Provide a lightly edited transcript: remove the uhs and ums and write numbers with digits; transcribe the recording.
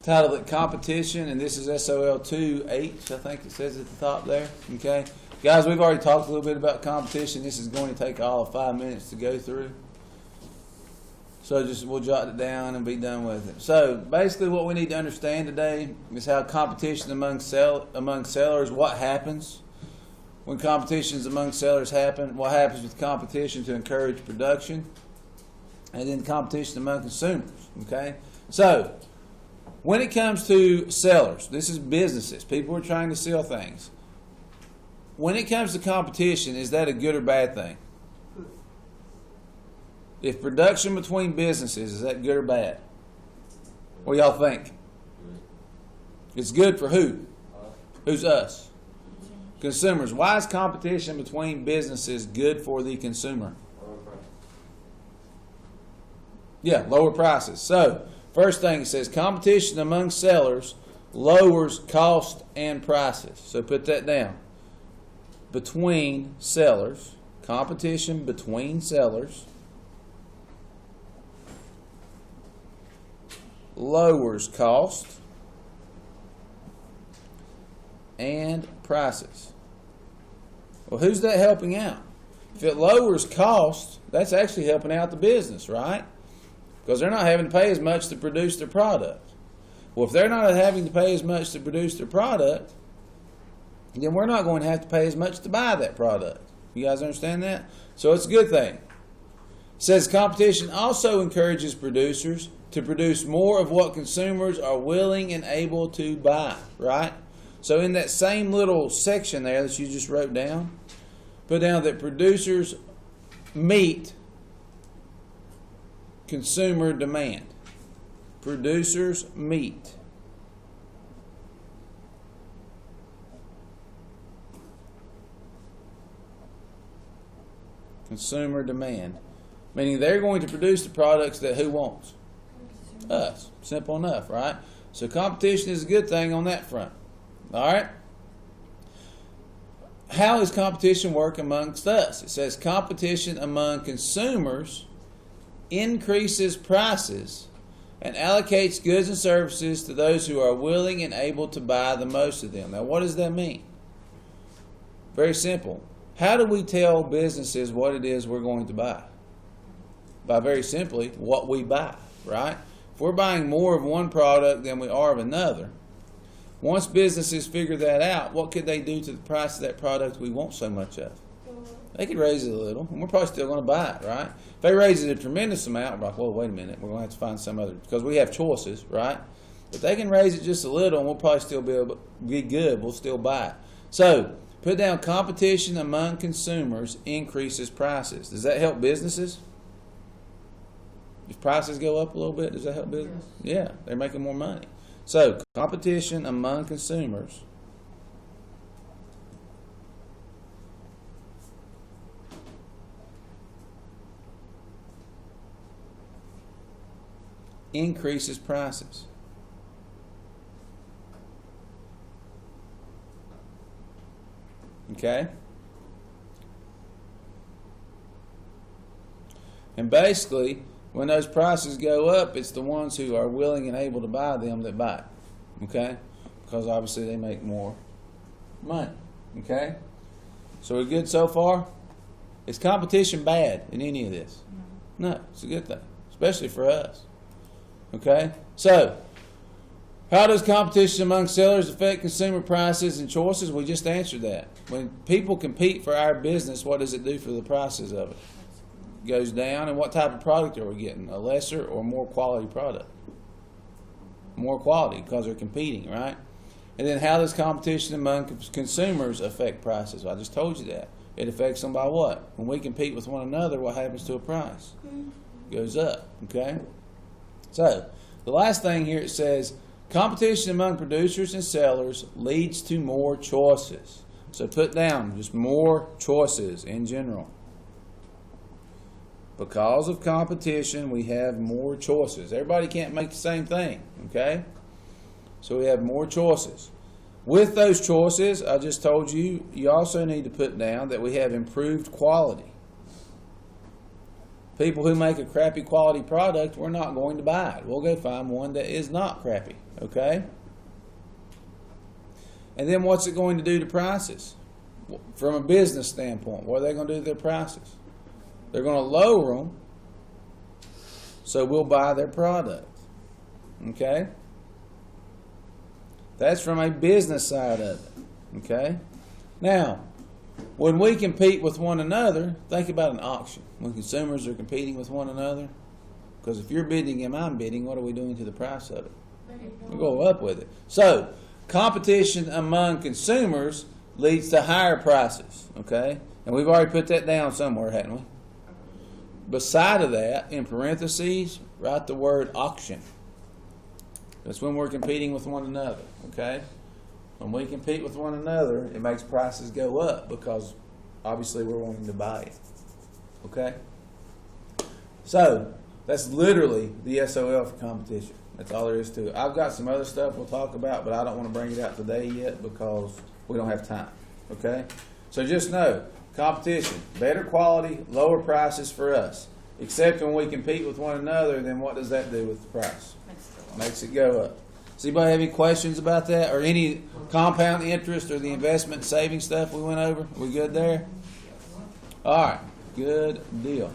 Titled it Competition, and this is SOL2H, I think it says at the top there. Okay, guys, we've already talked a little bit about competition. This is going to take all of 5 minutes to go through. So we'll jot it down and be done with it. So basically what we need to understand today is how competition among sellers, what happens when competitions among sellers happen, what happens with competition to encourage production, and then competition among consumers. Okay? So when it comes to sellers, this is businesses. People are trying to sell things. When it comes to competition, is that a good or bad thing? If production between businesses, is that good or bad? What do y'all think? It's good for who? Who's us? Consumers. Why is competition between businesses good for the consumer? Yeah, lower prices. So, first thing it says, competition among sellers lowers cost and prices. So put that down. Between sellers, competition between sellers lowers cost and prices. Well, who's that helping out? If it lowers cost, that's actually helping out the business, right? Because they're not having to pay as much to produce their product. Well, if they're not having to pay as much to produce their product, then we're not going to have to pay as much to buy that product. You guys understand that? So it's a good thing. It says competition also encourages producers to produce more of what consumers are willing and able to buy, right? So in that same little section there that you just wrote down, put down that producers meet consumer demand. Producers meet consumer demand. Meaning they're going to produce the products that who wants? Us. Simple enough, right? So competition is a good thing on that front. All right? How does competition work amongst us? It says competition among consumers increases prices and allocates goods and services to those who are willing and able to buy the most of them. Now, what does that mean? Very simple. How do we tell businesses what it is we're going to buy? By very simply, what we buy, right? If we're buying more of one product than we are of another, once businesses figure that out, what could they do to the price of that product we want so much of? They could raise it a little, and we're probably still going to buy it, right? If they raise it a tremendous amount, we're like, well, wait a minute, we're going to have to find some other, because we have choices, right? If they can raise it just a little, and we'll probably still be good, we'll still buy it. So, put down competition among consumers increases prices. Does that help businesses? If prices go up a little bit, does that help business? Yeah, they're making more money. So, competition among consumers increases prices. Okay? And basically, when those prices go up, it's the ones who are willing and able to buy them that buy it. Okay? Because obviously they make more money. Okay? So we're good so far? Is competition bad in any of this? No, it's a good thing. Especially for us. Okay? So, how does competition among sellers affect consumer prices and choices? We just answered that. When people compete for our business, what does it do for the prices of it? It goes down. And what type of product are we getting? A lesser or more quality product? More quality because they're competing, right? And then how does competition among consumers affect prices? Well, I just told you that. It affects them by what? When we compete with one another, what happens to a price? It goes up, okay? So, the last thing here it says, competition among producers and sellers leads to more choices. So put down just more choices in general. Because of competition, we have more choices. Everybody can't make the same thing, okay? So we have more choices. With those choices, I just told you, you also need to put down that we have improved quality. People who make a crappy quality product, we're not going to buy it. We'll go find one that is not crappy, okay? And then what's it going to do to prices? From a business standpoint, what are they going to do to their prices? They're going to lower them, so we'll buy their product, okay? That's from a business side of it, okay? Now, when we compete with one another, think about an auction. When consumers are competing with one another, because if you're bidding and I'm bidding, what are we doing to the price of it? We go up with it. So, competition among consumers leads to higher prices, okay? And we've already put that down somewhere, hadn't we? Beside of that, in parentheses, write the word auction. That's when we're competing with one another, okay? When we compete with one another, it makes prices go up because obviously we're wanting to buy it, okay? So, that's literally the SOL for competition. That's all there is to it. I've got some other stuff we'll talk about, but I don't want to bring it out today yet because we don't have time, okay? So just know, competition, better quality, lower prices for us. Except when we compete with one another, then what does that do with the price? Makes it go up. Does anybody have any questions about that? Or any compound interest or the investment saving stuff we went over? We good there? All right, good deal.